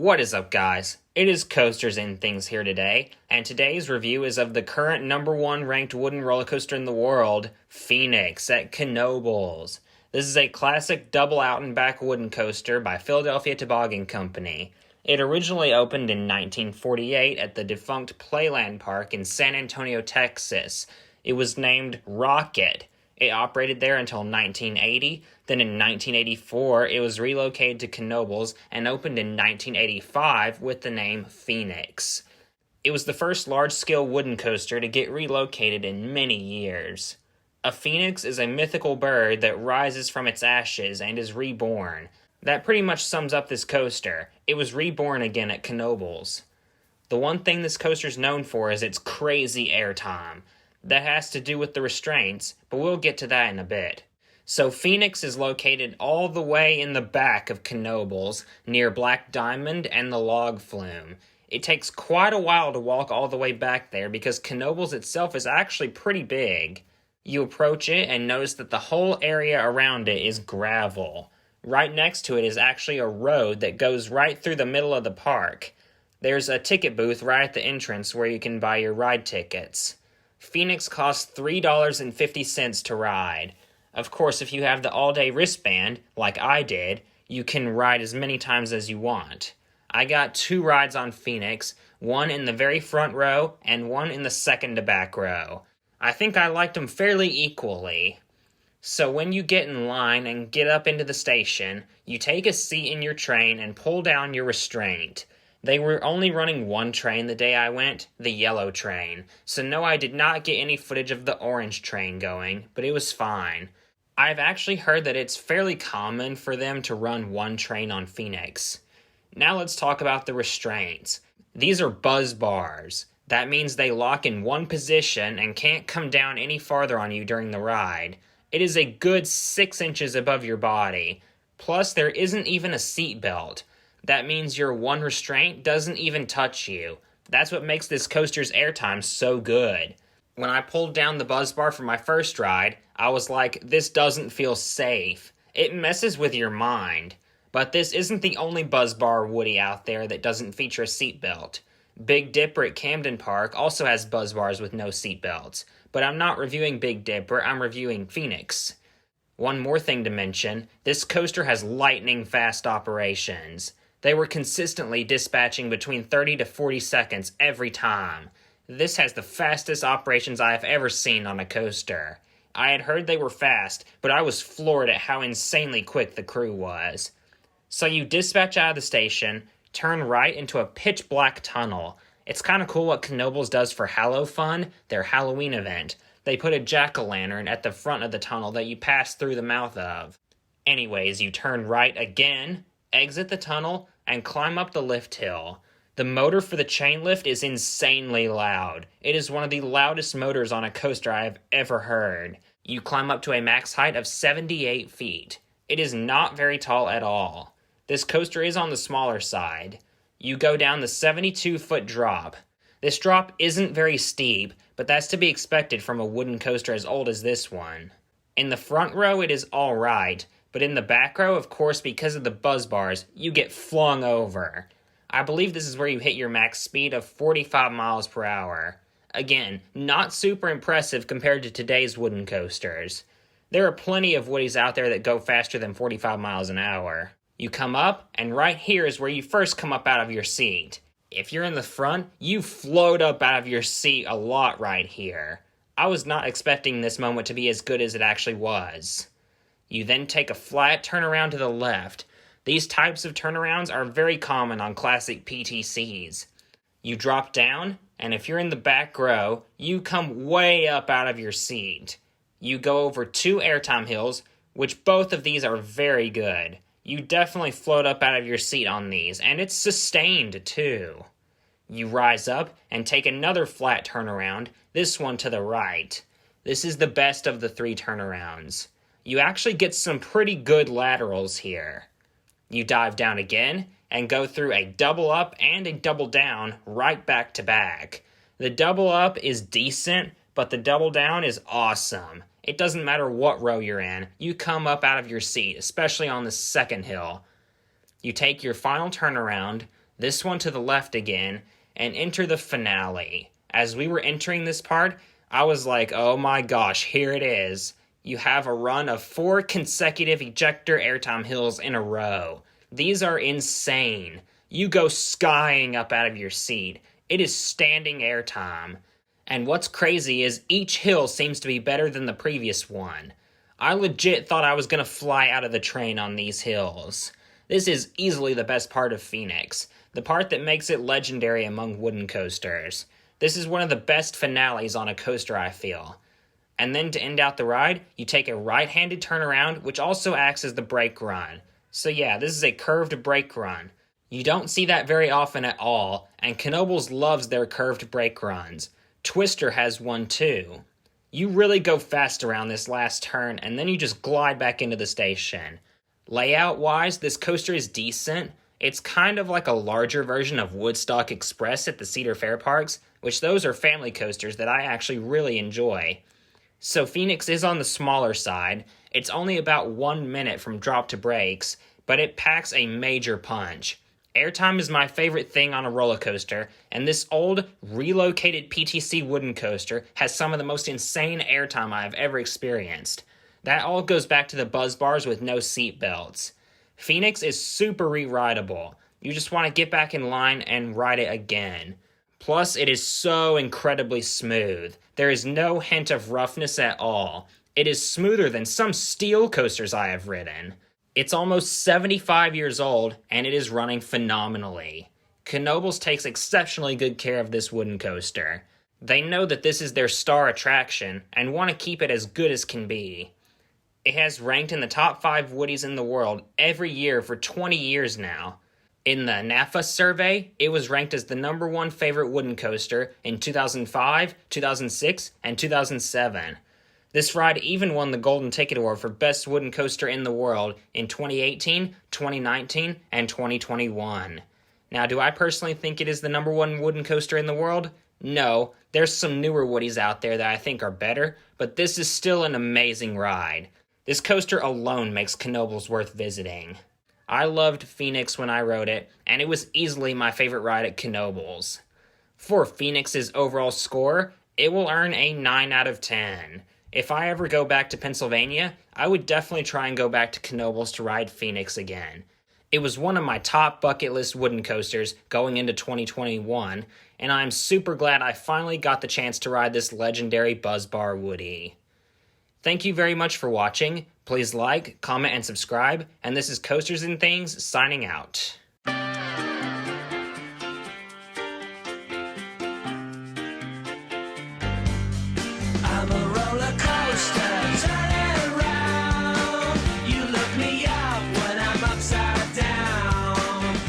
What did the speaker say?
What is up, guys? It is Coasters and Things here today, and today's review is of the current #1 ranked wooden roller coaster in the world, Phoenix at Knoebels. This is a classic double out and back wooden coaster by Philadelphia Toboggan Company. It originally opened in 1948 at the defunct Playland Park in San Antonio, Texas. It was named Rocket. It operated there until 1980. Then in 1984, it was relocated to Knoebels and opened in 1985 with the name Phoenix. It was the first large-scale wooden coaster to get relocated in many years. A phoenix is a mythical bird that rises from its ashes and is reborn. That pretty much sums up this coaster. It was reborn again at Knoebels. The one thing this coaster's known for is its crazy airtime. That has to do with the restraints, but we'll get to that in a bit. So Phoenix is located all the way in the back of Knoebels, near Black Diamond and the Log Flume. It takes quite a while to walk all the way back there because Knoebels itself is actually pretty big. You approach it and notice that the whole area around it is gravel. Right next to it is actually a road that goes right through the middle of the park. There's a ticket booth right at the entrance where you can buy your ride tickets. Phoenix costs $3.50 to ride. Of course, if you have the all-day wristband, like I did, you can ride as many times as you want. I got 2 rides on Phoenix, one in the very front row and one in the second to back row. I think I liked them fairly equally. So when you get in line and get up into the station, you take a seat in your train and pull down your restraint. They were only running one train the day I went, the yellow train, so no, I did not get any footage of the orange train going, but it was fine. I've actually heard that it's fairly common for them to run one train on Phoenix. Now let's talk about the restraints. These are buzz bars. That means they lock in one position and can't come down any farther on you during the ride. It is a good 6 inches above your body. Plus, there isn't even a seat belt. That means your one restraint doesn't even touch you. That's what makes this coaster's airtime so good. When I pulled down the buzz bar for my first ride, I was like, this doesn't feel safe. It messes with your mind. But this isn't the only buzz bar woodie out there that doesn't feature a seatbelt. Big Dipper at Camden Park also has buzz bars with no seatbelts. But I'm not reviewing Big Dipper, I'm reviewing Phoenix. One more thing to mention, this coaster has lightning fast operations. They were consistently dispatching between 30 to 40 seconds every time. This has the fastest operations I have ever seen on a coaster. I had heard they were fast, but I was floored at how insanely quick the crew was. So you dispatch out of the station, turn right into a pitch black tunnel. It's kind of cool what Knoebels does for Hallow Fun, their Halloween event. They put a jack-o'-lantern at the front of the tunnel that you pass through the mouth of. Anyways, you turn right again, exit the tunnel, and climb up the lift hill. The motor for the chain lift is insanely loud. It is one of the loudest motors on a coaster I have ever heard. You climb up to a max height of 78 feet. It is not very tall at all. This coaster is on the smaller side. You go down the 72-foot drop. This drop isn't very steep, but that's to be expected from a wooden coaster as old as this one. In the front row, it is alright. But in the back row, of course, because of the buzz bars, you get flung over. I believe this is where you hit your max speed of 45 miles per hour. Again, not super impressive compared to today's wooden coasters. There are plenty of woodies out there that go faster than 45 miles an hour. You come up, and right here is where you first come up out of your seat. If you're in the front, you float up out of your seat a lot right here. I was not expecting this moment to be as good as it actually was. You then take a flat turnaround to the left. These types of turnarounds are very common on classic PTCs. You drop down, and if you're in the back row, you come way up out of your seat. You go over 2 airtime hills, which both of these are very good. You definitely float up out of your seat on these, and it's sustained too. You rise up and take another flat turnaround, this one to the right. This is the best of the 3 turnarounds. You actually get some pretty good laterals here. You dive down again and go through a double up and a double down right back to back. The double up is decent, but the double down is awesome. It doesn't matter what row you're in, you come up out of your seat, especially on the second hill. You take your final turnaround, this one to the left again, and enter the finale. As we were entering this part, I was like, oh my gosh, here it is. You have a run of 4 consecutive ejector airtime hills in a row. These are insane. You go skying up out of your seat. It is standing airtime. And what's crazy is each hill seems to be better than the previous one. I legit thought I was going to fly out of the train on these hills. This is easily the best part of Phoenix, the part that makes it legendary among wooden coasters. This is one of the best finales on a coaster, I feel. And then to end out the ride, you take a right-handed turnaround, which also acts as the brake run. So yeah, this is a curved brake run. You don't see that very often at all, and Knoebels loves their curved brake runs. Twister has one too. You really go fast around this last turn, and then you just glide back into the station. Layout-wise, this coaster is decent. It's kind of like a larger version of Woodstock Express at the Cedar Fair parks, which those are family coasters that I actually really enjoy. So Phoenix is on the smaller side. It's only about 1 minute from drop to brakes, but it packs a major punch. Airtime is my favorite thing on a roller coaster, and this old, relocated PTC wooden coaster has some of the most insane airtime I've ever experienced. That all goes back to the buzz bars with no seat belts. Phoenix is super re-rideable. You just want to get back in line and ride it again. Plus, it is so incredibly smooth. There is no hint of roughness at all. It is smoother than some steel coasters I have ridden. It's almost 75 years old, and it is running phenomenally. Knoebels takes exceptionally good care of this wooden coaster. They know that this is their star attraction, and want to keep it as good as can be. It has ranked in the top 5 woodies in the world every year for 20 years now. In the NAFA survey, it was ranked as the #1 favorite wooden coaster in 2005, 2006, and 2007. This ride even won the Golden Ticket Award for Best Wooden Coaster in the World in 2018, 2019, and 2021. Now, do I personally think it is the #1 wooden coaster in the world? No, there's some newer woodies out there that I think are better, but this is still an amazing ride. This coaster alone makes Knoebels worth visiting. I loved Phoenix when I rode it, and it was easily my favorite ride at Knoebels. For Phoenix's overall score, it will earn a 9 out of 10. If I ever go back to Pennsylvania, I would definitely try and go back to Knoebels to ride Phoenix again. It was one of my top bucket list wooden coasters going into 2021, and I'm super glad I finally got the chance to ride this legendary Buzz Bar Woody. Thank you very much for watching. Please like, comment, and subscribe, and this is Coasters and Things signing out.